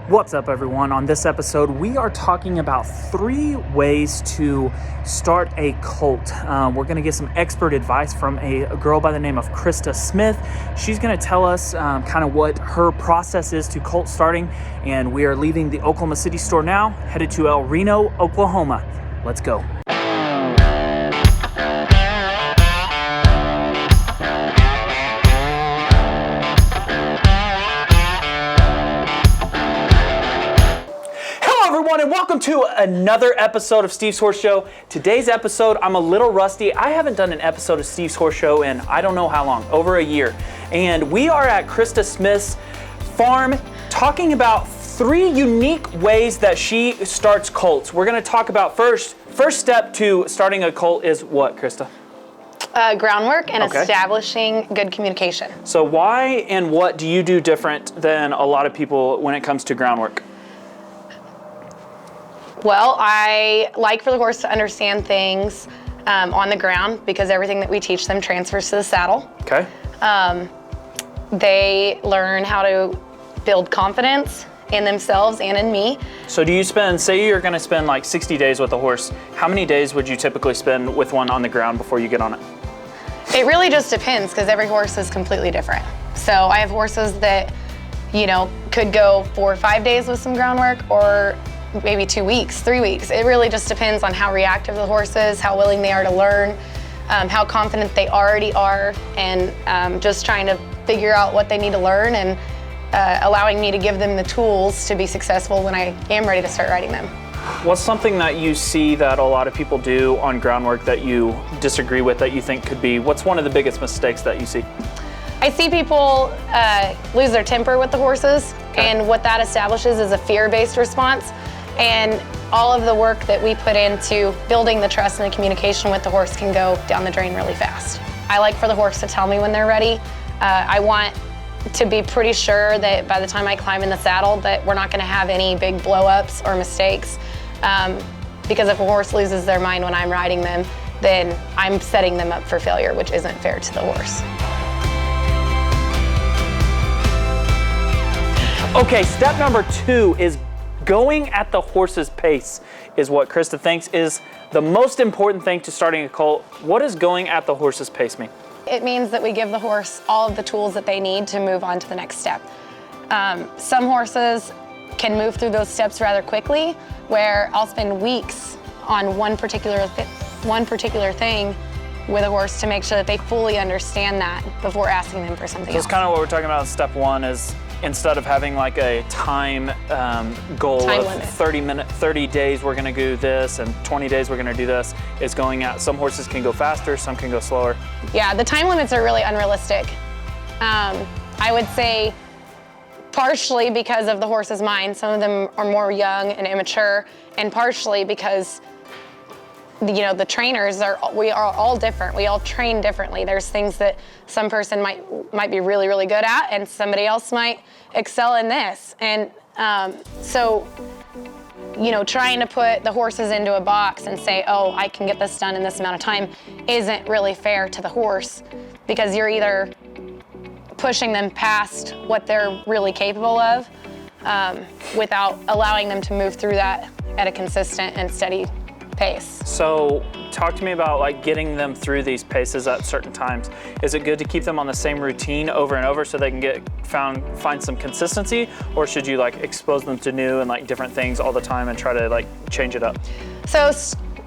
What's up, everyone? On this episode, we are talking about 3 ways to start a colt. We're going to get some expert advice from a girl by the name of Christa Smith. She's going to tell us kind of what her process is to colt starting, and we are leaving the Oklahoma City store now, headed to Reno, Oklahoma. Let's go. And welcome to another episode of Steve's Horse Show. Today's episode, I'm a little rusty. I haven't done an episode of Steve's Horse Show in I don't know how long, over a year. And we are at Christa Smith's farm talking about 3 unique ways that she starts colts. We're going to talk about first step to starting a colt is what, Christa? Groundwork and establishing good communication. So why and what do you do different than a lot of people when it comes to groundwork? Well, I like for the horse to understand things on the ground because everything that we teach them transfers to the saddle. Okay. They learn how to build confidence in themselves and in me. So do you say you're going to spend like 60 days with a horse, how many days would you typically spend with one on the ground before you get on it? It really just depends because every horse is completely different. So I have horses that, could go 4 or 5 days with some groundwork or maybe 2 weeks, 3 weeks. It really just depends on how reactive the horse is, how willing they are to learn, how confident they already are, and just trying to figure out what they need to learn and allowing me to give them the tools to be successful when I am ready to start riding them. What's something that you see that a lot of people do on groundwork that you disagree with, that you think could be, what's one of the biggest mistakes that you see? I see people lose their temper with the horses, and what that establishes is a fear-based response. And all of the work that we put into building the trust and the communication with the horse can go down the drain really fast. I like for the horse to tell me when they're ready. I want to be pretty sure that by the time I climb in the saddle that we're not going to have any big blow-ups or mistakes. Because if a horse loses their mind when I'm riding them, then I'm setting them up for failure, which isn't fair to the horse. Okay, step number 2 is going at the horse's pace is what Christa thinks is the most important thing to starting a colt. What does going at the horse's pace mean? It means that we give the horse all of the tools that they need to move on to the next step. Some horses can move through those steps rather quickly, where I'll spend weeks on one particular thing with a horse to make sure that they fully understand that before asking them for something else. So it's kind of what we're talking about in step 1 is instead of having like a time goal of limit. 30 days we're going to do this and 20 days we're going to do this, is going out. Some horses can go faster, some can go slower. Yeah, the time limits are really unrealistic. I would say partially because of the horse's mind. Some of them are more young and immature, and partially because the trainers we are all different. We all train differently. There's things that some person might be really, really good at, and somebody else might excel in this. And so trying to put the horses into a box and say, oh, I can get this done in this amount of time isn't really fair to the horse, because you're either pushing them past what they're really capable of without allowing them to move through that at a consistent and steady pace. So talk to me about like getting them through these paces at certain times. Is it good to keep them on the same routine over and over so they can find some consistency, or should you like expose them to new and like different things all the time and try to like change it up? So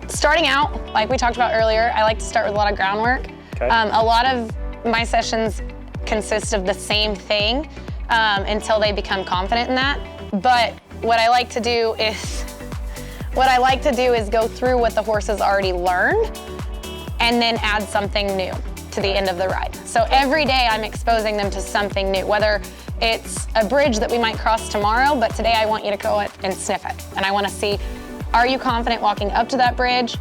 starting out, like we talked about earlier, I like to start with a lot of groundwork. Okay. A lot of my sessions consist of the same thing until they become confident in that. But what I like to do is go through what the horse has already learned and then add something new to the end of the ride. So every day I'm exposing them to something new, whether it's a bridge that we might cross tomorrow, but today I want you to go and sniff it. And I want to see, are you confident walking up to that bridge?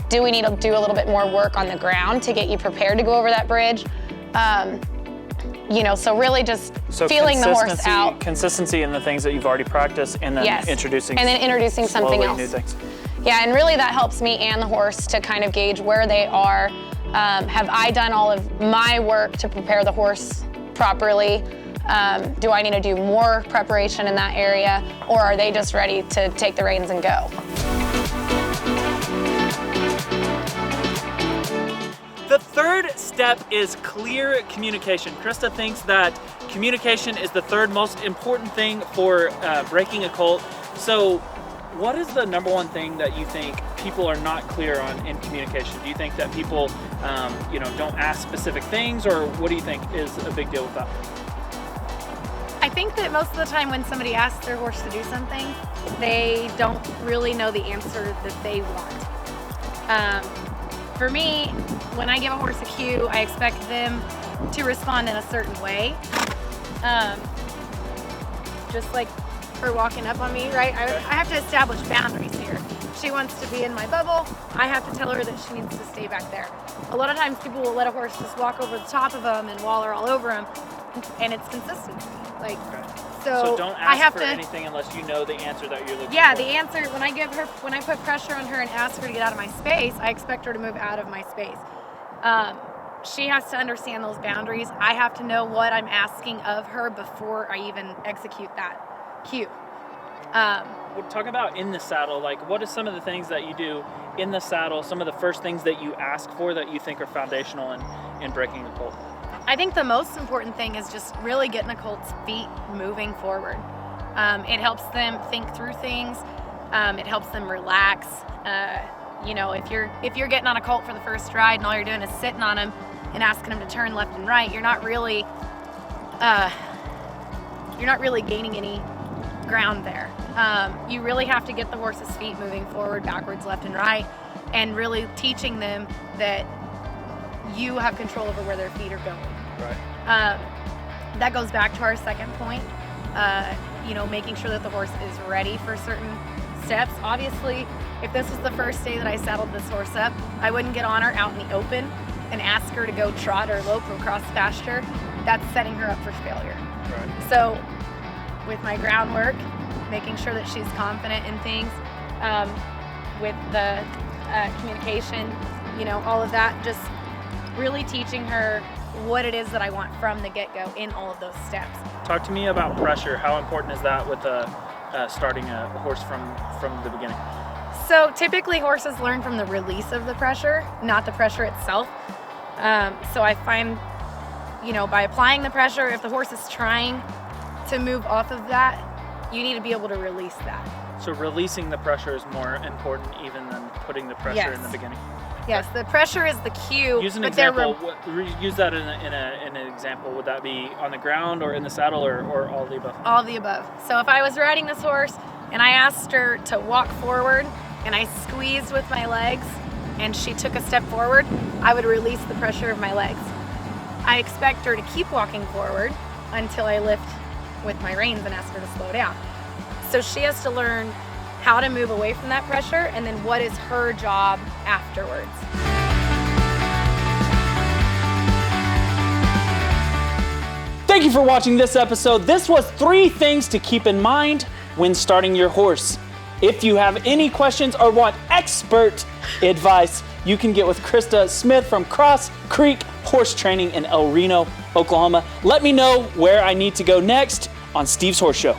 Do we need to do a little bit more work on the ground to get you prepared to go over that bridge? So really just feeling the horse out. Consistency in the things that you've already practiced, and then introducing something else. New things. Yeah, and really that helps me and the horse to kind of gauge where they are. Have I done all of my work to prepare the horse properly? Do I need to do more preparation in that area, or are they just ready to take the reins and go? The third step is clear communication. Christa thinks that communication is the third most important thing for breaking a colt. So what is the number one thing that you think people are not clear on in communication? Do you think that people don't ask specific things, or what do you think is a big deal with that? I think that most of the time when somebody asks their horse to do something, they don't really know the answer that they want. For me, when I give a horse a cue, I expect them to respond in a certain way. Just like her walking up on me, right? I have to establish boundaries here. She wants to be in my bubble. I have to tell her that she needs to stay back there. A lot of times people will let a horse just walk over the top of them and waller all over them, and it's consistency. So don't ask for anything unless you know the answer that you're looking for. Yeah, the answer, when I put pressure on her and ask her to get out of my space, I expect her to move out of my space. She has to understand those boundaries. I have to know what I'm asking of her before I even execute that cue. We'll talk about in the saddle, like what are some of the things that you do in the saddle, some of the first things that you ask for that you think are foundational in breaking a colt? I think the most important thing is just really getting a colt's feet moving forward. It helps them think through things. It helps them relax. If you're getting on a colt for the first ride and all you're doing is sitting on him and asking him to turn left and right, you're not really gaining any ground there. You really have to get the horse's feet moving forward, backwards, left and right, and really teaching them that you have control over where their feet are going. Right. That goes back to our second point, making sure that the horse is ready for certain steps. Obviously, if this was the first day that I saddled this horse up, I wouldn't get on her out in the open and ask her to go trot or lope across pasture. That's setting her up for failure. Right. So with my groundwork, making sure that she's confident in things, with the communication, all of that, just really teaching her what it is that I want from the get-go in all of those steps. Talk to me about pressure. How important is that with starting a horse from the beginning? So typically horses learn from the release of the pressure, not the pressure itself. So I find, by applying the pressure, if the horse is trying to move off of that, you need to be able to release that. So releasing the pressure is more important even than putting the pressure in the beginning? Yes, the pressure is the cue. Use an example. Use that in an example. Would that be on the ground or in the saddle or all of the above? All of the above. So if I was riding this horse and I asked her to walk forward and I squeezed with my legs and she took a step forward, I would release the pressure of my legs. I expect her to keep walking forward until I lift with my reins and ask her to slow down. So she has to learn how to move away from that pressure, and then what is her job afterwards. Thank you for watching this episode. This was 3 things to keep in mind when starting your horse. If you have any questions or want expert advice, you can get with Christa Smith from Cross Creek Horse Training in El Reno, Oklahoma. Let me know where I need to go next on Steve's Horse Show.